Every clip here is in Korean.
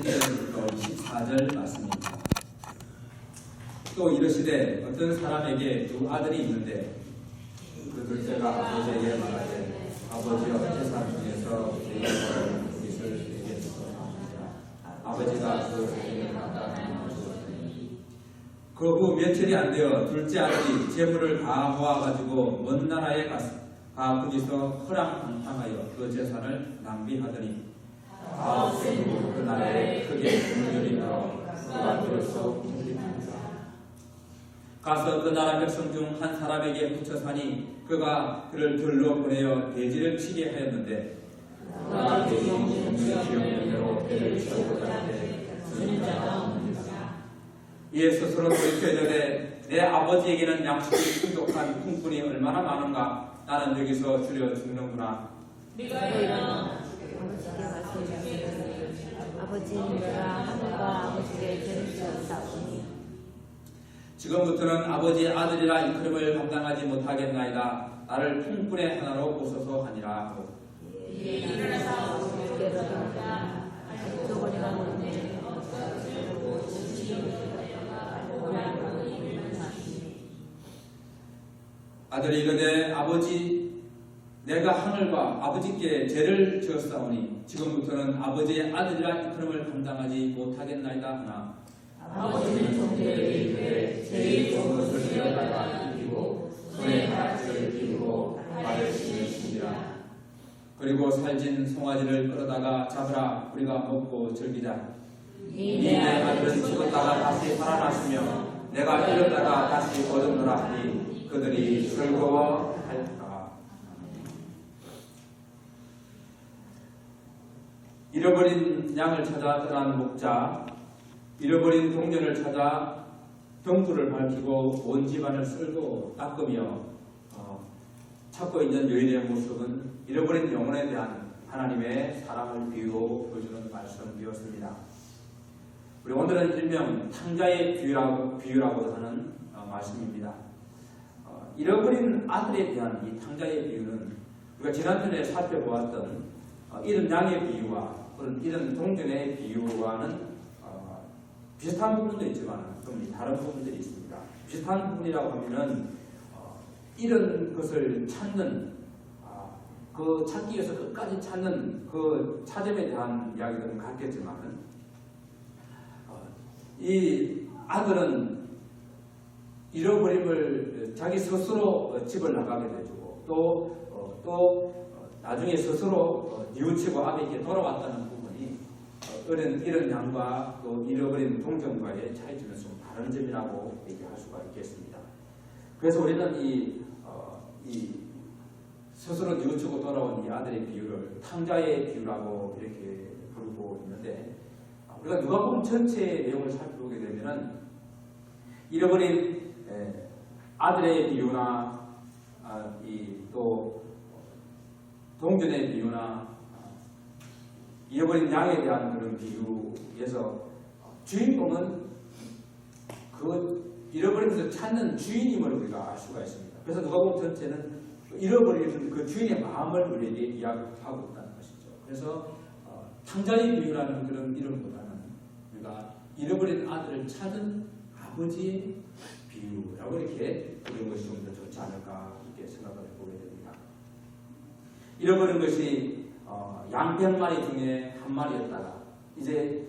14절 말씀입니다. 또 이르시되 어떤 사람에게 두 아들이 있는데 그 둘째가 아버지에게 말하되 아버지여 재산 중에서 내 것을 내게 주소서. 아버지가 그 자식을 갖다 주었더니 그 후 며칠이 안 되어 둘째 아들이 재물을 다 모아가지고 먼 나라에 가 거기서 허랑방탕하여 그 재산을 낭비하더니 그 나라에 크게 분열이 나어 그가 비로소 궁핍합니다. 가서 그 나라 백성 중 한 사람에게 붙여 사니 그가 그를 들로 보내어 돼지를 치게 하였는데 그가 돼지 종류의 기억는 대로 배를 치우고자 하되 승리자가 없느니라. 이에 스스로 돌이켜 이르되 내 아버지에게는 양식이 풍족한 품꾼이 얼마나 많은가. 나는 여기서 줄여 죽는구나. 네가 일어나 아버지는 내가 하늘과 아버지께 죄를 지었사오니 지금부터는 아버지의 아들이라 일컬음을 감당하지 못하겠나이다. 나를 품꾼의 하나로 보소서 하니라. 일어나서 아버지께로 돌아가 조건이가 모르네 아들이 이르되 아버지 내가 하늘과 아버지께 죄를 지었사오니 지금부터는 아버지의 아들이라 일컬음을 감당하지 못하겠나이다 하나 아버지는 종들에게 이르되 제일 좋은 것을 되어다가 입히고 손에 가락지를 끼우고 발을 씻으시니라. 그리고 살진 송아지를 끌어다가 잡으라. 우리가 먹고 즐기자. 네 아들은 죽었다가 다시 살아났으며 내가 잃었다가 다시 얻었노라 하니 그들이 즐거워하였다. 잃어버린 양을 찾아 떠난 목자, 잃어버린 동전을 찾아 등불을 밝히고 온 집안을 쓸고 닦으며 찾고 있는 여인의 모습은 잃어버린 영혼에 대한 하나님의 사랑을 비유로 보여주는 말씀이었습니다. 우리 오늘은 일명 탕자의 비유라고 하는 말씀입니다. 잃어버린 아들에 대한 이 탕자의 비유는 우리가 지난편에 살펴보았던 이런 양의 비유와 이런 동전의 비유와는 비슷한 부분도 있지만 좀 다른 부분들이 있습니다. 비슷한 부분이라고 하면은 이런 것을 찾는 그 찾기 위해서 끝까지 찾는 그 찾음에 대한 이야기들은 같겠지만 이 아들은 잃어버림을 자기 스스로 집을 나가게 되고 또 나중에 스스로 뉘우치고 아버지께 돌아왔다는 부분이 이런 양과 또 잃어버린 동전과의 차이점은 좀 다른 점이라고 얘기할 수가 있겠습니다. 그래서 우리는 이 스스로 뉘우치고 돌아온 이 아들의 비유를 탕자의 비유라고 이렇게 부르고 있는데 우리가 누가복음 전체의 내용을 살펴보게 되면은 잃어버린 아들의 비유나 또 동전의 비유나 잃어버린 양에 대한 그런 비유에서 주인공은 그 잃어버린 것을 찾는 주인임을 우리가 알 수가 있습니다. 그래서 누가복음 전체는 잃어버리는 그 주인의 마음을 우리에게 이야기하고 있다는 것이죠. 그래서 탕자의 비유라는 그런 이름보다는 우리가 잃어버린 아들을 찾은 아버지의 비유라고 이렇게 부르는 것이 좀 더 좋지 않을까 이렇게 생각을 해보게 됩니다. 잃어버린 것이 양 100마리 중에 한 마리였다가 이제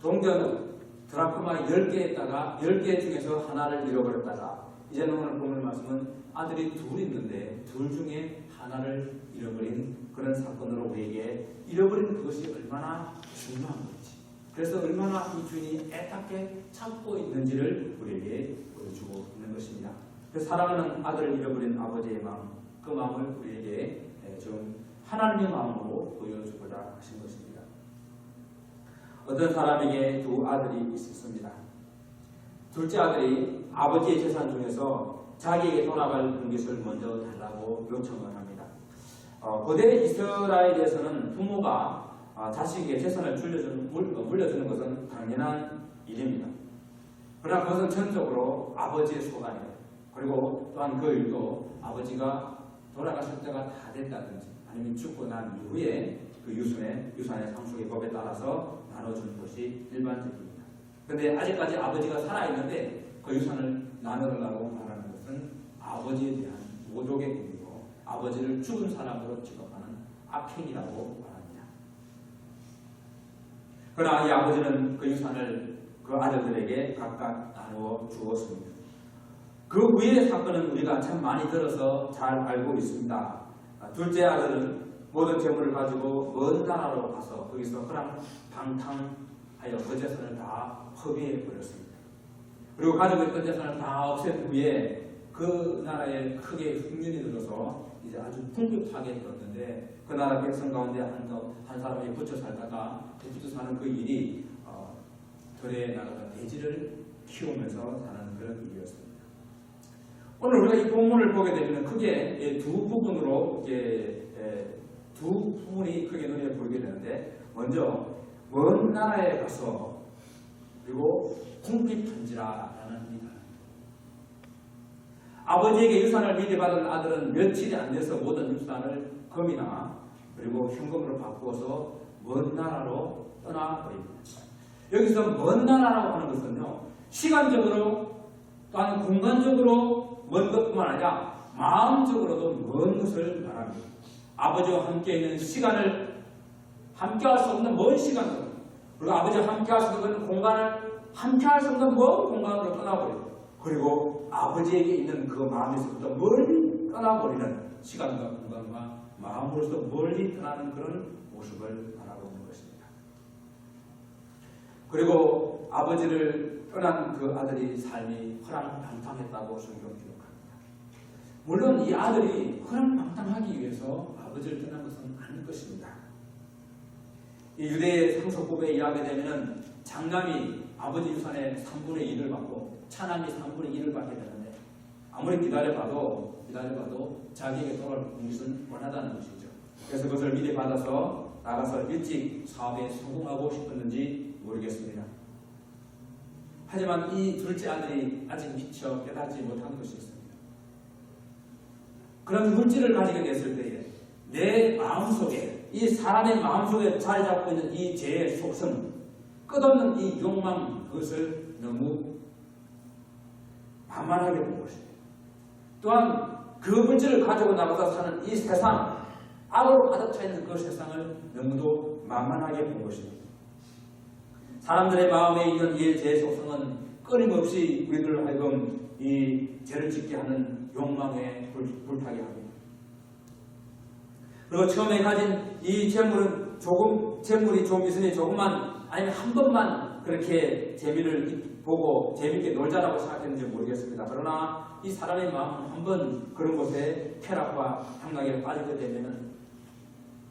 동전 드라크마리 10개였다가 10개 중에서 하나를 잃어버렸다가 이제는 오늘 본문 말씀은 아들이 둘 있는데 둘 중에 하나를 잃어버린 그런 사건으로 우리에게 잃어버린 그것이 얼마나 중요한 건지 그래서 얼마나 이 주인이 애타게 찾고 있는지를 우리에게 보여주고 있는 것입니다. 그래서 사랑하는 아들을 잃어버린 아버지의 마음 그 마음을 우리에게 좀 하나님의 마음으로 보여주고자 하신 것입니다. 어떤 사람에게 두 아들이 있었습니다. 둘째 아들이 아버지의 재산 중에서 자기에게 돌아갈 것을 먼저 달라고 요청을 합니다. 고대 이스라엘에서는 부모가 자식에게 재산을 물려주는 것은 당연한 일입니다. 그러나 그것은 전적으로 아버지의 소관이에요. 그리고 또한 그 일도 아버지가 돌아가실 때가 다 됐다든지 아니면 죽고 난 이후에 그 유산의 상속의 법에 따라서 나눠주는 것이 일반적입니다. 그런데 아직까지 아버지가 살아있는데 그 유산을 나누려고 말하는 것은 아버지에 대한 모독의 행위고 아버지를 죽은 사람으로 취급하는 악행이라고 말합니다. 그러나 이 아버지는 그 유산을 그 아들들에게 각각 나누어 주었습니다. 그 후의 사건은 우리가 참 많이 들어서 잘 알고 있습니다. 둘째 아들은 모든 재물을 가지고 먼 나라로 가서 거기서 허랑방탕하여 그 재산을 다 허비해 버렸습니다. 그리고 가지고 있던 재산을 다 없앤 후에 그 나라에 크게 흉년이 들어서 이제 아주 풍급하게 되었는데 그 나라 백성 가운데 한 사람이 붙여 살다가 붙여 사는 그 일이 들에 나가서 돼지를 키우면서 사는 그런 일이었습니다. 오늘 우리가 이 본문을 보게 되면 크게 두 부분으로 두 부분이 크게 눈에 보이게 되는데 먼저 먼 나라에 가서 그리고 궁핍한지라라는 이 단어. 아버지에게 유산을 미리 받은 아들은 며칠이 안 돼서 모든 유산을 금이나 그리고 현금으로 바꾸어서 먼 나라로 떠나버립니다. 여기서 먼 나라라고 하는 것은요, 시간적으로 또한 공간적으로 먼 것뿐만 아니라 마음적으로도 먼 것을 말합니다. 아버지와 함께 있는 시간을 함께할 수 없는 먼 시간으로, 그리고 아버지와 함께할 수 없는 공간을 함께할 수 없는 먼 공간으로 떠나버리고, 그리고 아버지에게 있는 그 마음에서부터 멀리 떠나버리는 시간과 공간과 마음으로서 멀리 떠나는 그런 모습을 말하고 있는 것입니다. 그리고 아버지를 떠난 그 아들이 삶이 허랑방탕했다고 성경 기록합니다. 물론 이 아들이 허랑방탕하기 위해서 아버지를 떠난 것은 아닐 것입니다. 이 유대의 상속법에 의하게 되면 장남이 아버지 유산의 3분의 1을 받고 차남이 3분의 1을 받게 되는데 아무리 기다려봐도 자기에게 돌아올 것은 원하다는 것이죠. 그래서 그것을 미리 받아서 나가서 일찍 사업에 성공하고 싶었는지 모르겠습니다. 하지만 이 둘째 아들이 아직 미처 깨닫지 못한 것이 있습니다. 그런 물질을 가지게 됐을 때에 내 마음속에, 이 사람의 마음속에 자리 잡고 있는 이 죄의 속성, 끝없는 이 욕망, 그것을 너무 만만하게 본 것입니다. 또한 그 물질을 가지고 나가서 사는 이 세상, 악으로 가득 차 있는 그 세상을 너무도 만만하게 본 것입니다. 사람들의 마음에 있는 이 죄의 속성은 끊임없이 우리들을 하여금 이 죄를 짓게 하는 욕망에 불타게 합니다. 그리고 처음에 가진 이 재물은 재물이 좀 있으니 조금만 아니면 한 번만 그렇게 재미를 보고 재밌게 놀자라고 생각했는지 모르겠습니다. 그러나 이 사람의 마음은 한번 그런 곳에 쾌락과 향락에 빠지게 되면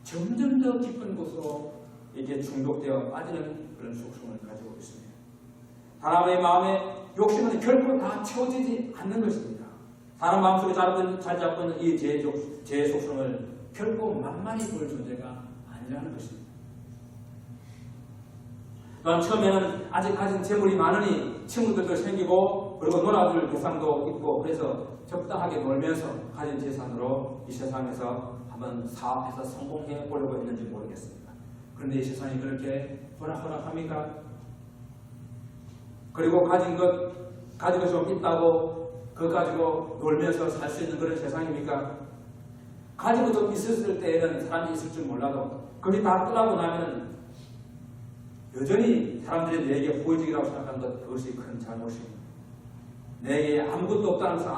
점점 더 깊은 곳으로 이렇게 중독되어 빠지는 그런 속성을 가지고 있습니다. 사람의 마음에 욕심은 결코 다 채워지지 않는 것입니다. 사람 마음속에 자리 잡고 있는 이 죄의 속성을 결코 만만히 볼 존재가 아니라는 것입니다. 또한 처음에는 아직 가진 재물이 많으니 친구들도 생기고 그리고 놀아줄 대상도 있고 그래서 적당하게 놀면서 가진 재산으로 이 세상에서 한번 사업해서 성공해 보려고 했는지 모르겠습니다. 그런데 이 세상이 그렇게 호락호락합니까? 그리고 가지고 좀 있다고 그거 가지고 놀면서 살 수 있는 그런 세상입니까? 가지고 좀 있었을 때에는 사람이 있을 줄 몰라도 그게 다 떠나고 나면 여전히 사람들이 내게 호의적이라고 생각하는 것, 그것이 큰 잘못입니다. 내게 아무것도 없다는 것을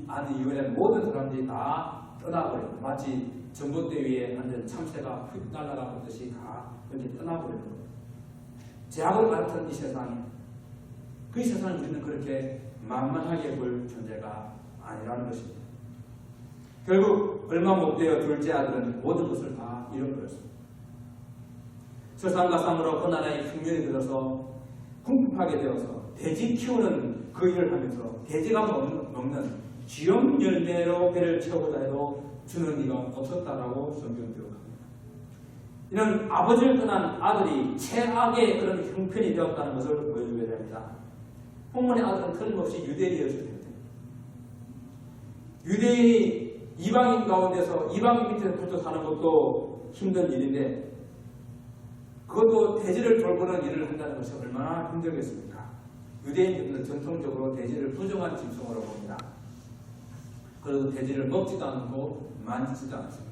아는 이유에 모든 사람들이 다 떠나버립니다. 마치 전봇대 위에 앉은 참새가 휙 날아가 보듯이 다 이렇게 떠나버리는 겁니다. 제약을 가르치는 이 세상에 그 세상을 우리는 그렇게 만만하게 볼 존재가 아니라는 것입니다. 결국 얼마 못 되어 둘째 아들은 모든 것을 다 잃어버렸습니다. 세상과 쌍으로 그 나라에 흉년이 들어서 궁핍하게 되어서 돼지 키우는 그 일을 하면서 돼지가 먹는 쥐염 열매로 배를 채우고자 해도 주는 이가 없었다라고 성경 기록합니다. 이는 아버지를 떠난 아들이 최악의 그런 형편이 되었다는 것을 보여주게 됩니다. 본문의 아들은 틀림없이 유대인이었을 텐데 유대인이 이방인 가운데서 이방인 밑에서 붙어 사는 것도 힘든 일인데 그것도 대지를 돌보는 일을 한다는 것이 얼마나 힘들겠습니까? 유대인들은 전통적으로 대지를 부정한 짐승으로 봅니다. 그리고 대지를 먹지도 않고 만지지도 않습니다.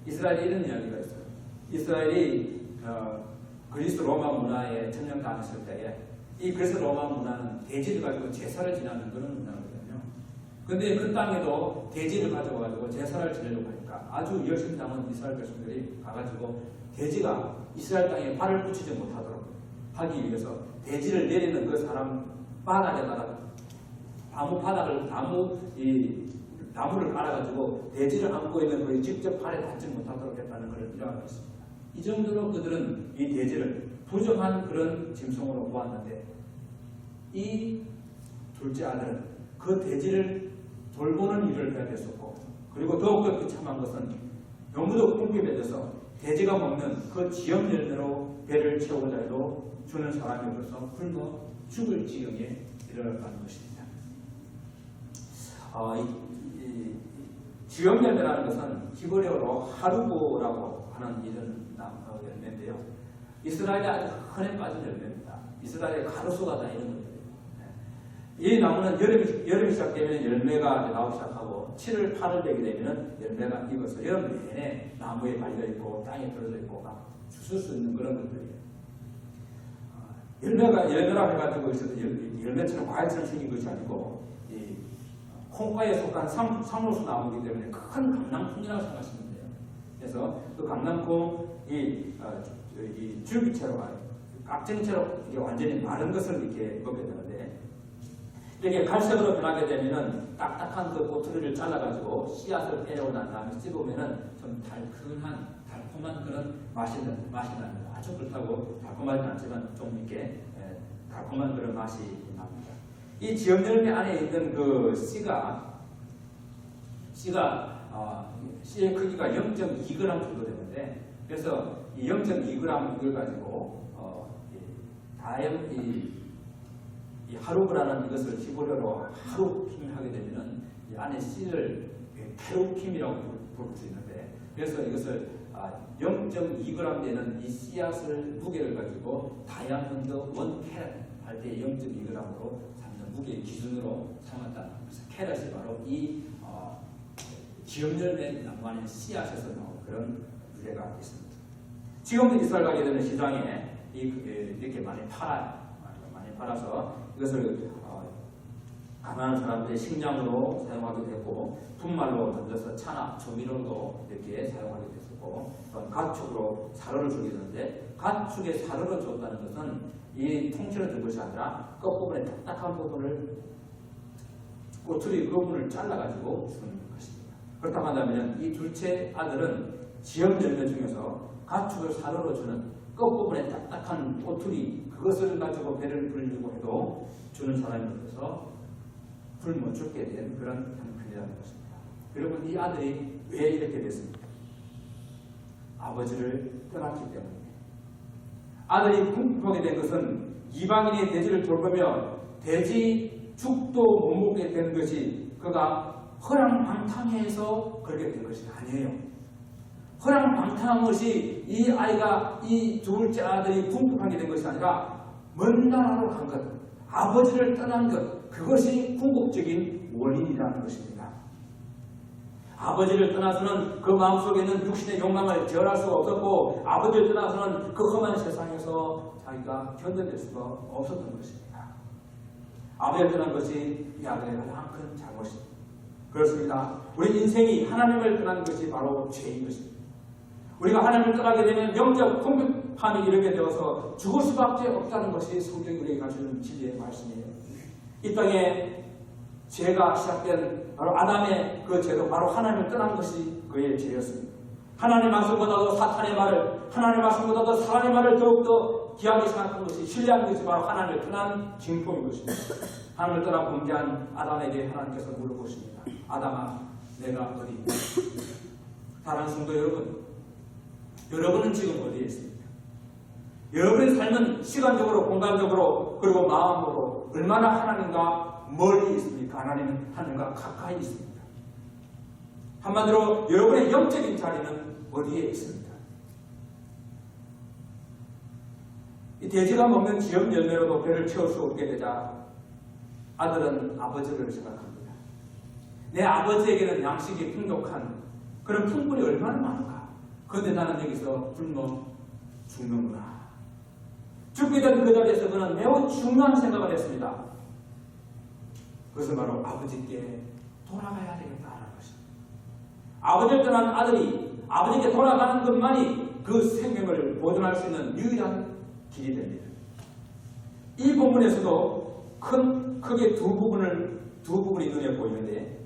이스라엘에 이런 이야기가 있어요. 이스라엘이 그리스 로마 문화에 점령당했을 때에 이 그리스 로마 문화는 대지를 가지고 제사를 지내는 그런 문화거든요. 그런데 그 땅에도 대지를 가져가지고 제사를 지내려고 하니까 아주 열심히 당한 이스라엘 백성들이 가가지고 대지가 이스라엘 땅에 발을 붙이지 못하도록 하기 위해서 대지를 내리는 그 사람 바닥에다가 나무를 깔아가지고 대지를 안고 있는 그 직접 발에 닿지 못하도록 했다는 것을 이야기하고 있습니다. 이 정도로 그들은 이 대지를 부정한 그런 짐승으로 보았는데 이 둘째 아들은 그 대지를 돌보는 일을 해야 됐었고 그리고 더욱더 비참한 것은 너무도 꿈이 맺어서 돼지가 먹는 그 지역 열매로 배를 채우고자 해도 주는 사람이 없어서 굶어 죽을 지경에 이르러가는 것입니다. 이 지역 열매라는 것은 히브리어로 하루보라고 하는 이런 열매인데요. 이스라엘에 아주 흔해 빠진 열매입니다. 이스라엘에 가로수가 다니는 거예요. 이 나무는 여름이 시작되면 열매가 나오기 시작하고 7월, 8월 되게 되면 열매가 익어서 여름 내내 나무에 발려 있고 땅에 떨어져 있고 막 주술 수 있는 그런 것들이에요. 열매라고 해가지고 있어도 열매처럼 과일처럼 생긴 것이 아니고 이 콩과에 속한 상로수 나무이기 때문에 큰 감낭콩이라고 생각하시면 돼요. 그래서 그 감낭콩 이 줄기채로 깍쟁이채로 이게 완전히 마른 것을 이렇게 먹게 되는데 이렇게 갈색으로 변하게 되면은 딱딱한 그 꼬투리를 잘라가지고 씨앗을 빼내고 난 다음에 씹으면은 좀 달콤한 그런 맛이 납니다. 아주 그렇다고 달콤하지는 않지만 좀 이렇게 달콤한 그런 맛이 납니다. 이 지역열매 안에 있는 그 씨가 씨의 크기가 0.2g 정도 되는데 그래서 이 0.2g 이걸 가지고 이 하루브라는 이것을 히브리어로 하루킴을 하게 되면은 이 안에 씨를 테루킴이라고 부를 수 있는데 그래서 이것을 0.2g 되는 이 씨앗을 무게를 가지고 다이아몬드 1캐럿 할 때 0.2g으로 삼는 무게 기준으로 삼았다. 그래서 캐럿이 바로 이 지역열매 나무 안에 씨앗에서 나온 그런 유래가 있습니다. 지금도 이스라엘 가게 되는 시장에 이렇게 많이 팔아서 이것을 가난한 사람들의 식량으로 사용하기도 했고 분말로 던져서 차나 조미료로 이렇게 사용하기도 했었고 또한 가축으로 사료를 주기도 했는데 가축에 사료를 줬다는 것은 이 통째로 준 것이 아니라 끝부분에 딱딱한 부분을 꼬투리 그 부분을 잘라가지고 주는 것입니다. 그렇다고 한다면 이 둘째 아들은 지역 열매 중에서 가축을 사료로 주는 끝부분에 딱딱한 꼬투리 그것을 가지고 배를 불리고 해도 주는 사람이 없어서 굶어 죽게 된 그런 형편이라는 것입니다. 여러분 이 아들이 왜 이렇게 됐습니까? 아버지를 떠났기 때문에 아들이 굶게 된 것은 이방인의 돼지를 돌보며 돼지 죽도 못 먹게 된 것이 그가 허랑방탕해서 그렇게 된 것이 아니에요. 허랑방탕한 것이 이 아이가 이 둘째 아들이 궁극하게 된 것이 아니라 먼 나라로 간 것, 아버지를 떠난 것, 그것이 궁극적인 원인이라는 것입니다. 아버지를 떠나서는 그 마음속에 있는 육신의 욕망을 제어할 수가 없었고 아버지를 떠나서는 그 험한 세상에서 자기가 견뎌낼 수가 없었던 것입니다. 아버지를 떠난 것이 이 아들의 가장 큰 잘못입니다. 그렇습니다. 우리 인생이 하나님을 떠나는 것이 바로 죄인 것입니다. 우리가 하나님을 떠나게 되면 영적 궁극함이 이르게 되어서 죽을 수밖에 없다는 것이 성경이 우리에게 가르치는 진리의 말씀이에요. 이 땅에 죄가 시작된 바로 아담의 그 죄도 바로 하나님을 떠난 것이 그의 죄였습니다. 하나님의 말씀보다도 사탄의 말을, 하나님의 말씀보다도 사람의 말을 더욱더 귀하게 생각한 것이, 신뢰한 것이 바로 하나님을 떠난 징표인 것입니다. 하나님을 떠나 범죄한 아담에게 하나님께서 물어보십니다. 아담아, 내가 어디 있냐? 사랑하는 성도 여러분, 여러분은 지금 어디에 있습니까? 여러분의 삶은 시간적으로, 공간적으로, 그리고 마음으로 얼마나 하나님과 멀리 있습니까? 하나님과 가까이 있습니까? 한마디로 여러분의 영적인 자리는 어디에 있습니까? 이 돼지가 먹는 지역 열매로도 배를 채울 수 없게 되자 아들은 아버지를 생각합니다. 내 아버지에게는 양식이 풍족한 그런 풍물이 얼마나 많은가. 그런데 나는 여기서 굶어 죽는구나. 죽게 된 그 자리에서 그는 매우 중요한 생각을 했습니다. 그것은 바로 아버지께 돌아가야 되겠다는 것입니다. 아버지를 떠난 아들이 아버지께 돌아가는 것만이 그 생명을 보존할 수 있는 유일한 길이 됩니다. 이 본문에서도 크게 두 부분이 눈에 보이는데,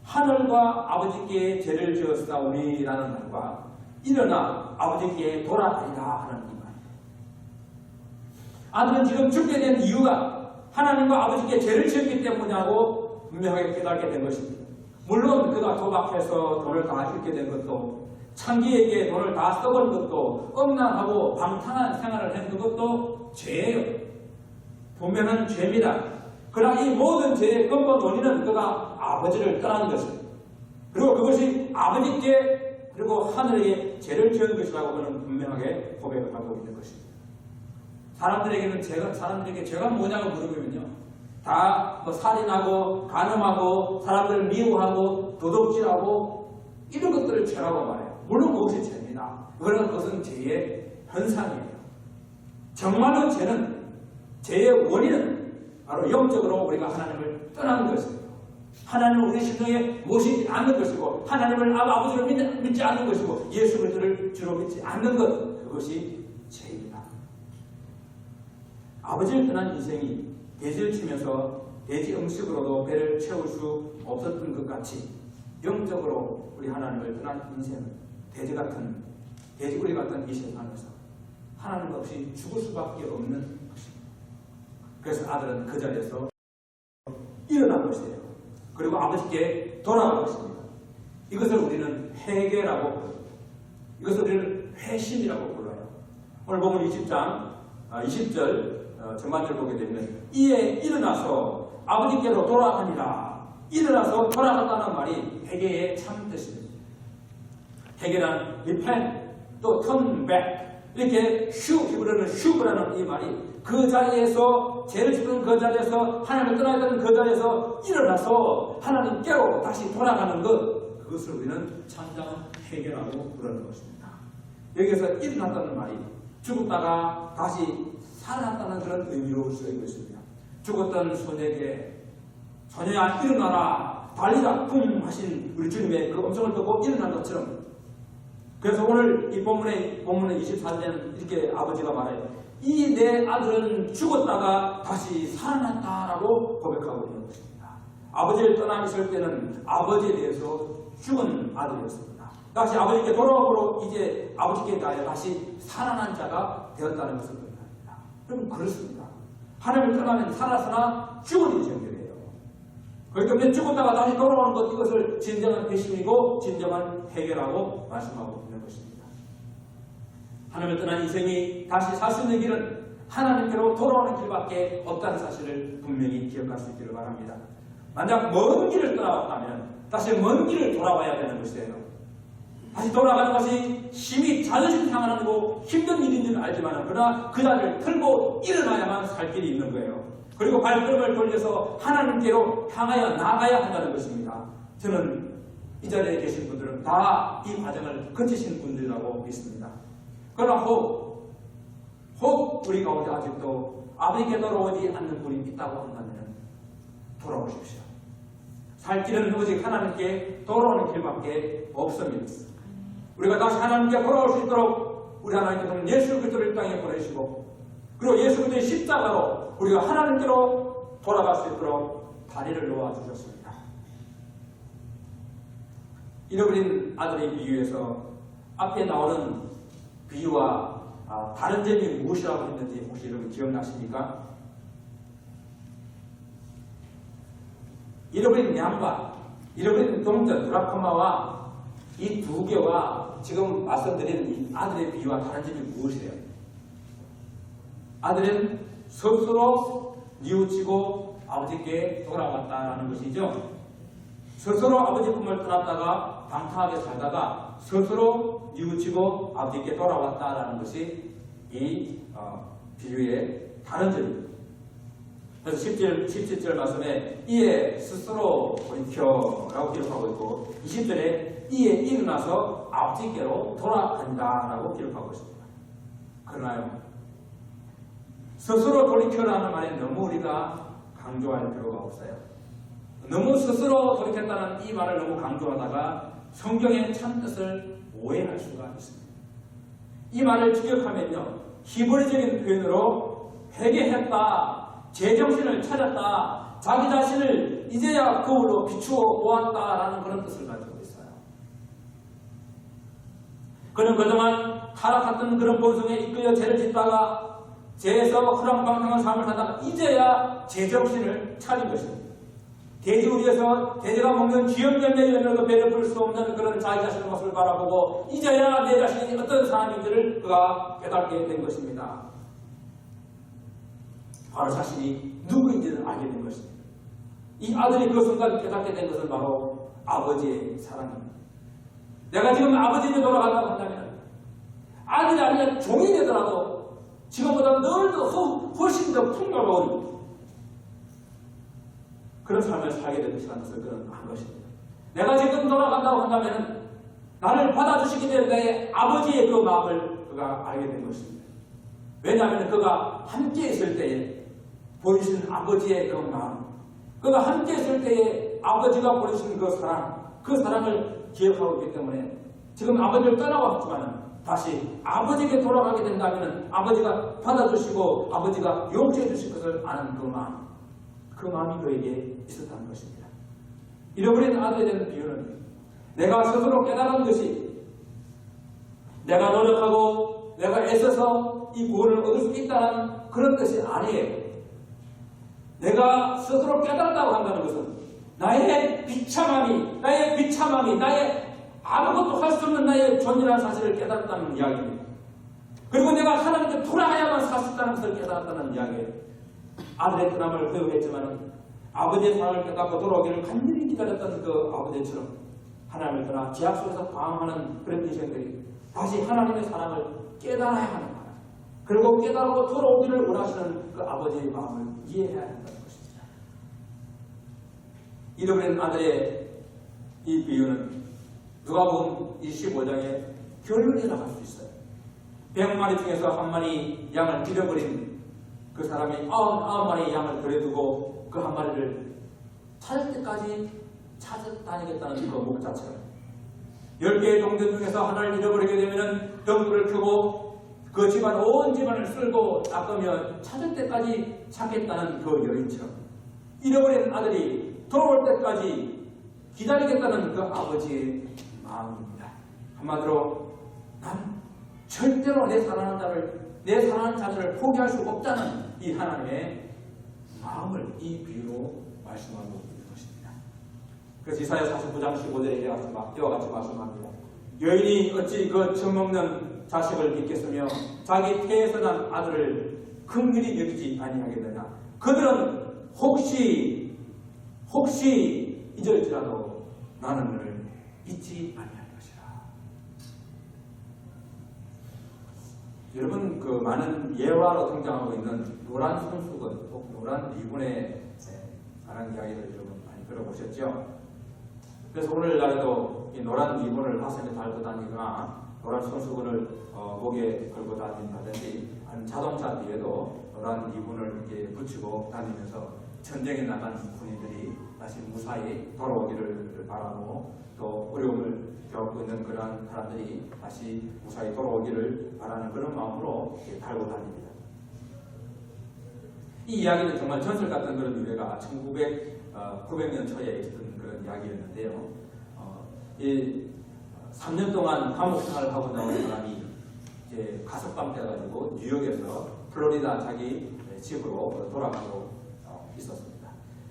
하늘과 아버지께 죄를 지었사오니라는 말과 일어나 아버지께 돌아가리라 하는 이 말. 아들은 지금 죽게 된 이유가 하나님과 아버지께 죄를 지었기 때문이라고 분명하게 깨닫게 된 것입니다. 물론 그가 도박해서 돈을 다 잃게 된 것도, 창기에게 돈을 다 써버린 것도, 음란하고 방탕한 생활을 한 그것도 죄예요. 분명한 죄입니다. 그러나 이 모든 죄의 근본 원인은 그가 아버지를 떠난 것입니다. 그리고 그것이 아버지께 그리고 하늘에 죄를 지은 것이라고 그는 분명하게 고백을 하고 있는 것입니다. 사람들에게 죄가 뭐냐고 물어보면요, 다 살인하고 간음하고 사람들을 미워하고 도둑질하고 이런 것들을 죄라고 말해요. 물론 그것이 죄입니다. 그러나 그것은 죄의 현상이에요. 정말로 죄의 원인은 바로 영적으로 우리가 하나님을 떠나는 것입니다. 하나님을 우리 심령에 모시지 않는 것이고, 하나님을 아버지를 믿지 않는 것이고, 예수 그리스도를 주로 믿지 않는 것, 그것이 죄입니다. 아버지를 떠난 인생이 돼지를 치면서 돼지 음식으로도 배를 채울 수 없었던 것 같이, 영적으로 우리 하나님을 떠난 인생은 돼지우리 같은 이 세상에서 하나님 없이 죽을 수밖에 없는 것입니다. 그래서 아들은 그 자리에서 일어난 것이에요. 그리고 아버지께 돌아간 것입니다. 이것을 우리는 회개라고 부릅니다. 이것을 우리는 회심이라고 불러요. 오늘 보면 20절 전반절 보게 되면, 이에 일어나서 아버지께로 돌아가니라. 일어나서 돌아간다는 말이 회개의 참 뜻입니다. 회개란 repent, 또 turn back, 이렇게 히브리어는 슈브라는 이 말이 그 자리에서, 죄를 짓는 그 자리에서, 하나님을 떠나야 되는 그 자리에서 일어나서 하나님께로 다시 돌아가는 것, 그것을 우리는 참다운 회개라고 부르는 것입니다. 여기서 일어났다는 말이 죽었다가 다시 살아났다는 그런 의미로 쓰이고 있습니다. 죽었던 소녀야 일어나라, 달리라 쿵 하신 우리 주님의 그 음성을 듣고 일어난 것처럼, 그래서 오늘 이 본문의 24절에는 이렇게 아버지가 말해요. 이 내 아들은 죽었다가 다시 살아났다라고 고백하고 있는 것입니다. 아버지를 떠나 있을 때는 아버지에 대해서 죽은 아들이었습니다. 다시 아버지께 돌아오므로 이제 아버지께 다시 살아난 자가 되었다는 것을 의미합니다. 여러분, 그렇습니다. 하나님을 떠나면 살아서나 죽은 인생들이에요. 그렇기 때문에 죽었다가 다시 돌아오는 것, 이것을 진정한 회심이고 진정한 해결하고 말씀하고 있는 것입니다. 하나님을 떠난 인생이 다시 살 수 있는 길은 하나님께로 돌아오는 길밖에 없다는 사실을 분명히 기억할 수 있기를 바랍니다. 만약 먼 길을 떠나왔다면 다시 먼 길을 돌아와야 되는 것이에요. 다시 돌아가는 것이 심히 자존심 상하고 힘든 일인 줄 알지만, 그러나 그 자리를 틀고 일어나야만 살 길이 있는 거예요. 그리고 발걸음을 돌려서 하나님께로 향하여 나가야 한다는 것입니다. 저는 이 자리에 계신 분들은 다 이 과정을 거치신 분들이라고 믿습니다. 그러나 혹 우리 가운데 아직도 아버지께 돌아오지 않는 분이 있다고 한다면 돌아오십시오. 살 길은 오직 하나님께 돌아오는 길밖에 없습니다. 우리가 다시 하나님께 돌아올 수 있도록 우리 하나님께서는 예수 그리스도를 이 땅에 보내시고, 그리고 예수 그리스도의 십자가로 우리가 하나님께로 돌아갈 수 있도록 다리를 놓아주셨습니다. 잃어버린 아들의 비유에서 앞에 나오는 비유와 다른 점이 무엇이라고 했는지 혹시 여러분 기억나십니까? 잃어버린 양과 잃어버린 동전 드라크마와 이 두 개와 지금 말씀드리는 이 아들의 비유와 다른 점이 무엇이에요? 아들은 스스로 뉘우치고 아버지께 돌아왔다라는 것이죠. 스스로 아버지 품을 떠났다가 방탕하게 살다가 스스로 뉘우치고 아버지께 돌아왔다라는 것이 이 비유의 다른 점입니다. 그래서 17절 말씀에 이에 스스로 돌이켜라고 기록하고 있고 20절에 이에 일어나서 아버지께로 돌아간다라고 기록하고 있습니다. 그러나요? 스스로 돌이켜라는 말에 너무 우리가 강조할 필요가 없어요. 너무 스스로 돌이켰다는 이 말을 너무 강조하다가 성경의 참뜻을 오해할 수가 있습니다. 이 말을 직역하면요, 히브리적인 표현으로 회개했다, 제정신을 찾았다, 자기 자신을 이제야 거울로 비추어 보았다라는 그런 뜻을 가지고 있어요. 그는 그동안 타락했던 그런 본성에 이끌려 죄를 짓다가 죄에서 허랑방탕한 삶을 살다가 이제야 제정신을 찾은 것입니다. 돼지우리에서 돼지가 먹는 귀염 열매 열매를 그 배를 풀 수 없는 그런 자기 자신의 모습을 바라보고 이제야 내 자신이 어떤 사람인지를 그가 깨닫게 된 것입니다. 바로 자신이 누구인지를 알게 된 것입니다. 이 아들이 그 순간 깨닫게 된 것은 바로 아버지의 사랑입니다. 내가 지금 아버지에게 돌아가려고 한다면 아들이 아니라 종이 되더라도 지금보다 훨씬 더 풍요로운 그런 삶을 살게 될 것이라는 것을 그는 한 것입니다. 내가 지금 돌아간다고 한다면 나를 받아주시기 때문에 아버지의 그 마음을 그가 알게 된 것입니다. 왜냐하면 그가 함께 있을 때에 보이신 아버지의 그 마음, 그가 함께 있을 때에 아버지가 보내신 그 사랑을 기억하고 있기 때문에 지금 아버지를 떠나왔지만 다시 아버지에게 돌아가게 된다면 아버지가 받아주시고 아버지가 용서해 주실 것을 아는 그 마음이 그에게 있었다는 것입니다. 잃어버린 아들에 대한 비유는 내가 스스로 깨달은 것이 내가 노력하고 내가 애써서 이 구원을 얻을 수 있다는 그런 뜻이 아니에요. 내가 스스로 깨달았다고 한다는 것은 나의 비참함이, 나의 아무것도 할 수 없는 나의 존재라는 사실을 깨달았다는 이야기입니다. 그리고 내가 하나님께 돌아가야만 살 수 있다는 것을 깨달았다는 이야기예요. 아들의 떠남을 회유했지만 아버지의 사랑을 깨닫고 돌아오기를 간절히 기다렸던 그 아버지처럼 하나님을 떠나 지하 속에서 방황하는 그런 인생들이 다시 하나님의 사랑을 깨달아야 하는 거예요. 그리고 깨달고 돌아오기를 원하시는 그 아버지의 마음을 이해해야 한다는 것입니다. 잃어버린 아들의 이 비유는 누가복음 25장의 결론이 나갈 수 있어요. 100마리 중에서 한 마리 양을 잃어버린 그 사람이 99마리 양을 버려두고 그 한 마리를 찾을 때까지 찾아다니겠다는 그 목자처럼 10개의 동전 중에서 하나를 잃어버리게 되면 등불을 켜고 그 집안 온 집안을 쓸고 닦으며 찾을 때까지 찾겠다는 그 여인처럼 잃어버린 아들이 돌아올 때까지 기다리겠다는 그 아버지의 마음입니다. 한마디로 난 절대로 내 사랑하는 자들을 포기할 수 없다는 이 하나님의 마음을 이 비유로 말씀하고 있는 것입니다. 그래서 이사야 49장 15절에 이와 같이 말씀합니다. 여인이 어찌 그 젖먹는 자식을 믿겠으며 자기 태에서 난 아들을 긍휼히 여기지 아니하겠느냐. 그들은 혹시 잊을지라도 나는 너를 잊지 아니할 것이라. 여러분 그 많은 예화로 등장하고 있는 노란 손수건 혹은 노란 리본에 관한 이야기를 여러분 많이 들어보셨죠? 그래서 오늘날에도 이 노란 리본을 가슴에 달고 다니거나 노란 손수건을 목에 걸고 다닌다든지 아니면 자동차 뒤에도 노란 리본을 이렇게 붙이고 다니면서 전쟁에 나간 군인들이 다시 무사히 돌아오기를 바라고 또 어려움을 겪고 있는 그러한 사람들이 다시 무사히 돌아오기를 바라는 그런 마음으로 달고 다닙니다. 이 이야기는 정말 전설 같은 그런 유래가 1900년 초에 있었던 그런 이야기였는데요. 이 3년 동안 감옥 생활을 하고 나온 사람이 이제 가석방 돼가지고 뉴욕에서 플로리다 자기 집으로 돌아가고 있었습니다.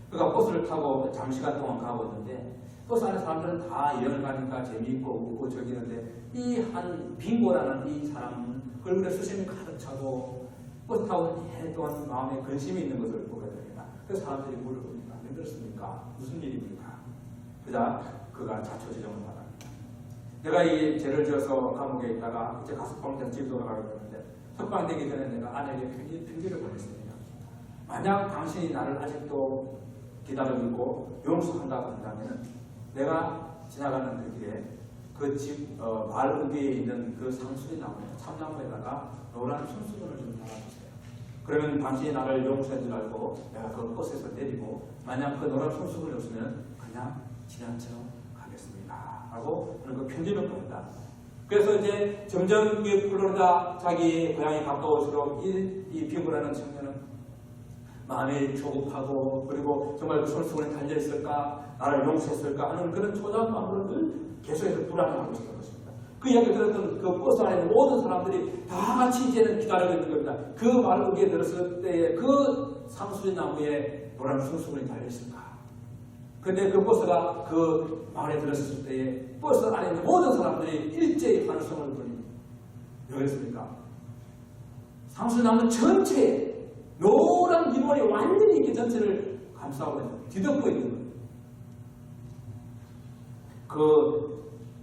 그가 버스를 타고 장시간 동안 가고 있는데 버스 안에 사람들은 다 여행을 가니까 재미있고 웃고 즐기는데 이 한 빙고라는 이 사람은 얼굴에 수심이 가득 차고 버스 타고 해 동안 마음에 근심이 있는 것을 보게 됩니다. 그래서 사람들이 물어봅니다. 왜 그렇습니까? 무슨 일입니까? 그자 그가 자초지종을 받았습니다. 내가 이 죄를 지어서 감옥에 있다가 이제 가석방돼서 집 돌아가게 되는데 석방되기 전에 내가 아내에게 편지를 보냈습니다. 만약 당신이 나를 아직도 기다리고 있고 용서한다고 한다면 내가 지나가는 그 길에 그 집 마을 우비에 있는 그 상수리 나무, 참나무에다가 노란 손수건을 좀 달아주세요. 그러면 당신이 나를 용서한 줄 알고 내가 그 버스에서 내리고 만약 그 노란 손수건이 없으면 그냥 지나쳐 가겠습니다. 하고 그 편지를 보냈다. 그래서 이제 점점 플로리다 자기 고향이 가까울수록 이 빙고라는 청년은 마음이 조급하고 그리고 정말 그 손수건에 달려있을까 나를 용서했을까 하는 그런 초조한 마음으로 늘 계속해서 불안해하고 있었던 것입니다. 그 이야기 들었던 그 버스 안에 모든 사람들이 다 같이 이제는 기다리고 있는 겁니다. 그 마을 거기에 들었을 때에 그 상수리 나무에 노란 손수건이 달려있을까. 근데 그 버스가 그 마을에 들었을 때에 버스 안에 있는 모든 사람들이 일제히 환성을 부립니다. 왜 그랬습니까? 상수리 나무 전체에 노란 기본이 완전히 이렇게 전체를 감싸고 있는 거예요. 뒤덮고 있는 거예요.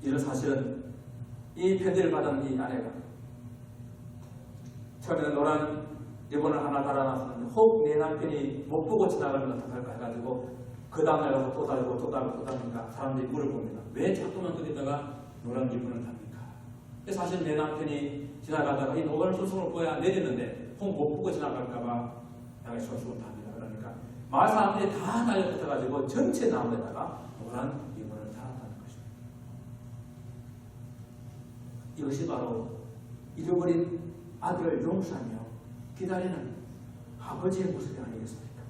이런 사실은 이 편지를 받은 이 아내가 처음에는 노란 리본을 하나 달아놨었는데 혹 내 남편이 못 보고 지나가면 어떡할까 해가지고 그 다음날 가서 또 달고 또 달고 또 달니까 사람들이 물어봅니다. 왜 자꾸만 거기다가 노란 리본을 답니까? 사실 내 남편이 지나가다가 이 노란 손수건을 보야 내렸는데 혹 못 보고 지나갈까봐 내가 손수건을 답니다. 그러니까 마을 사람들이 다 달려붙어가지고 전체 나무에다가 노란 리본을 달았다는 것입니다. 이것이 바로 잃어버린 아들을 용서하며 기다리는 아버지의 모습이 아니겠습니까?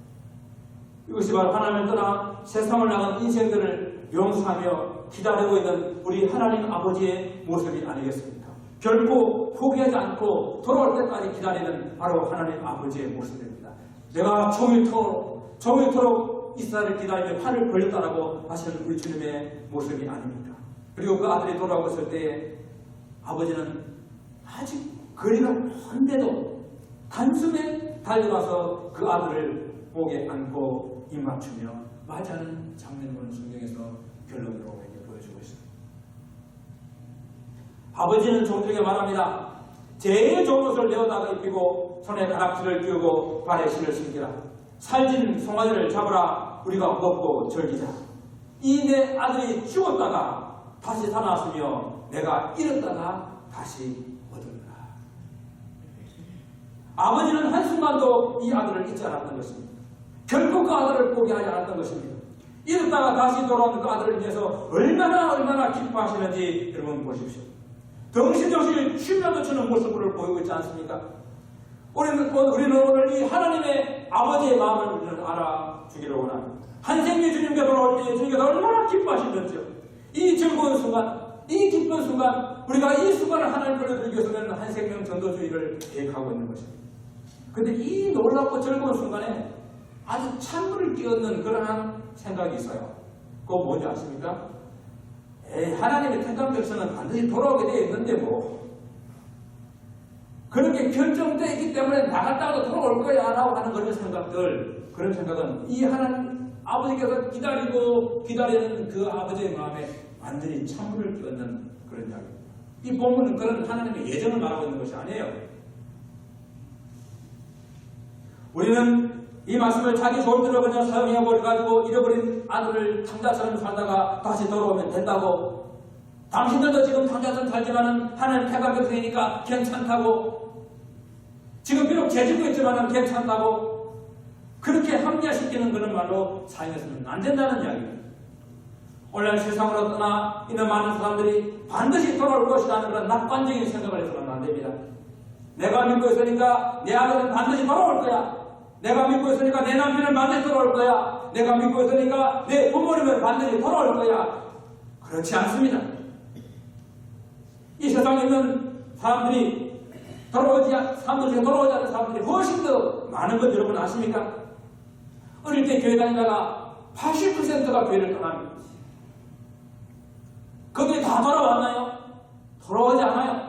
이것이 바로 하나님을 떠나 세상을 나간 인생들을 용서하며 기다리고 있는 우리 하나님 아버지의 모습이 아니겠습니까? 결코 포기하지 않고 돌아올 때까지 기다리는 바로 하나님 아버지의 모습입니다. 내가 종일토록 이스라엘을 기다리며 팔을 벌렸다라고 하시는 우리 주님의 모습이 아닙니까? 그리고 그 아들이 돌아오셨을 때에 아버지는 아직 거리가 먼데도 단숨에 달려가서 그 아들을 목에 안고 입 맞추며 맞이하는 장면을 성경에서 결론으로 보여주고 있습니다. 아버지는 종들에게 말합니다. 제일 좋은 옷을 내어다가 입히고 손에 가락지를 끼우고 발에 신을 신기라. 살진 송아지를 잡으라. 우리가 먹고 즐기자. 이 내 아들이 죽었다가 다시 살아났으며 내가 잃었다가 다시 얻으리라. 아버지는 한순간도 이 아들을 잊지 않았던 것입니다. 결코 그 아들을 포기하지 않았던 것입니다. 잃었다가 다시 돌아오는 그 아들을 위해서 얼마나 기뻐하시는지 여러분 보십시오. 덩실덩실 춤이라도 추는 모습을 보이고 있지 않습니까? 우리는 오늘 이 하나님의 아버지의 마음을 우리는 알아주기를 원합니다. 한생미 주님께 돌아올 때 주님께서 얼마나 기뻐하시는지요. 이 즐거운 순간, 이 기쁜 순간, 우리가 이 순간을 하나님 불러드리기 위해서는 한생명 전도주의를 계획하고 있는 것입니다. 그런데 이 놀랍고 즐거운 순간에 아주 찬물을 끼얹는 그러한 생각이 있어요. 그거 뭔지 아십니까? 하나님의 택한 백성은 반드시 돌아오게 되어 있는데 그렇게 결정되어 있기 때문에 나갔다가도 돌아올 거야 라고 하는 그런 생각들, 그런 생각은 이 하나님 아버지께서 기다리는 그 아버지의 마음에 완전히 찬물을 끼얹는 그런 이야기입니다. 이 본문은 그런 하나님의 예정을 말하고 있는 것이 아니에요. 우리는 이 말씀을 자기 좋은 대로 그냥 사용해버려가지고 잃어버린 아들을 탕자처럼 살다가 다시 돌아오면 된다고, 당신들도 지금 탕자처럼 살지만은 하나님 택한 백성이니까 괜찮다고, 지금 비록 죄짓고 있지만은 괜찮다고 그렇게 합리화시키는 그런 말로 사용해서는 안 된다는 이야기입니다. 오늘 세상으로 떠나 있는 많은 사람들이 반드시 돌아올 것이라는 그런 낙관적인 생각을 해서는 안 됩니다. 내가 믿고 있으니까 내 아들은 반드시 돌아올 거야. 내가 믿고 있으니까 내 남편은 반드시 돌아올 거야. 내가 믿고 있으니까 내 부모님은 반드시 돌아올 거야. 그렇지 않습니다. 이 세상에 있는 사람들이 돌아오지 않는 사람들이 훨씬 더 많은 것 여러분 아십니까? 어릴 때 교회 다니다가 80%가 교회를 떠납니다. 거기에 다 돌아왔나요? 돌아오지 않아요.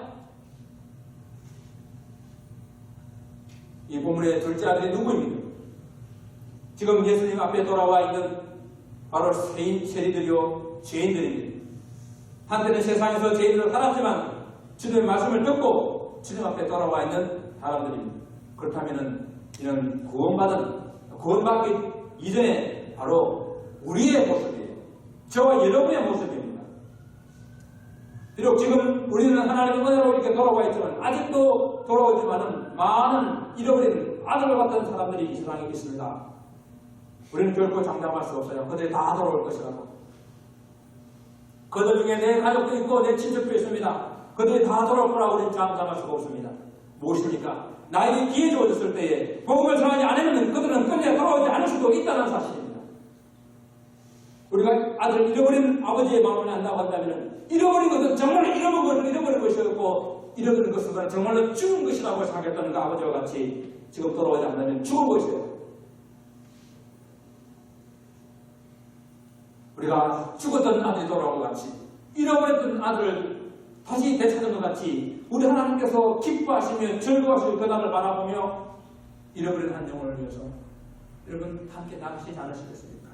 이 본문의 둘째 아들이 누구입니까? 지금 예수님 앞에 돌아와 있는 바로 세리들이요 죄인들입니다. 한때는 세상에서 죄인으로 살았지만 주님의 말씀을 듣고 주님 앞에 돌아와 있는 사람들입니다. 그렇다면 이는 구원받기 이전에 바로 우리의 모습이에요. 저와 여러분의 모습입니다. 비록 지금 우리는 하나님의 은혜로 이렇게 돌아와 있지만 아직도 돌아오지만은 많은 잃어버린 아들 같은 사람들이 이 세상에 있습니다. 우리는 결코 장담할 수 없어요. 그들이 다 돌아올 것이라고. 그들 중에 내 가족도 있고 내 친척도 있습니다. 그들이 다 돌아올 거라고 우리는 장담할 수가 없습니다. 무엇입니까? 나에게 기회 주어졌을 때에 복음을 전하지 않으면 그들은 끝내 돌아오지 않을 수도 있다는 사실입니다. 우리가 아들 잃어버린 아버지의 마음을 안다고 한다면 잃어버린 것은 정말 잃어버린 것이었고 잃어버린 것은 정말로 죽은 것이라고 생각했던 그 아버지와 같이 지금 돌아오지 않으면 죽은 것이에요. 우리가 죽었던 아들이 돌아온 것 같이 잃어버렸던 아들을 다시 되찾은 것 같이 우리 하나님께서 기뻐하시며 즐거워하시며 그 날을 바라보며 잃어버린 한 영혼을 위해서 여러분 함께 나가시지 않으시겠습니까?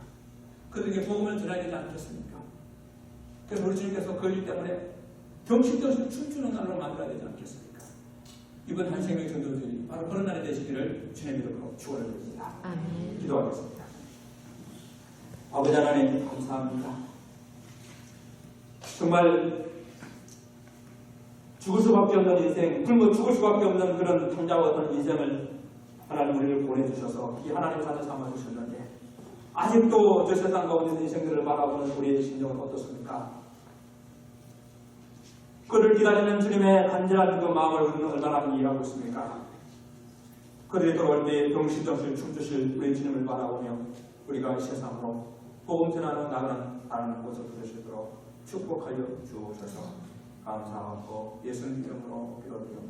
그들에게 복음을 전해야 되지 않겠습니까? 그래서 우리 주님께서 그 일 때문에 정신없이 춤추는 날로 만들어야 되지 않겠습니까? 이번 한 생명 전도들이 바로 그런 날이 되시기를 주님의 이름으로 축원을 드립니다. 아멘. 기도하겠습니다. 아버지 하나님 감사합니다. 정말 죽을 수밖에 없는 인생, 굶어 죽을 수밖에 없는 그런 통자와 어떤 인생을 하나님 우리를 보내주셔서 이 하나님 사는 삼아주셨는데 아직도 저 세상 가운데 있는 인생들을 바라보는 우리의 심정은 어떻습니까? 그를 기다리는 주님의 간절한 그 마음을 우리는 얼마나 이해하고 있습니까? 그들이 돌아올 때 정신없이 춤추실 우리 주님을 바라보며 우리가 이 세상으로 복음 전하는 나가는 곳을 부르시도록 축복하여 주옵소서. 감사하고 예수님 이름으로 기도드립니다.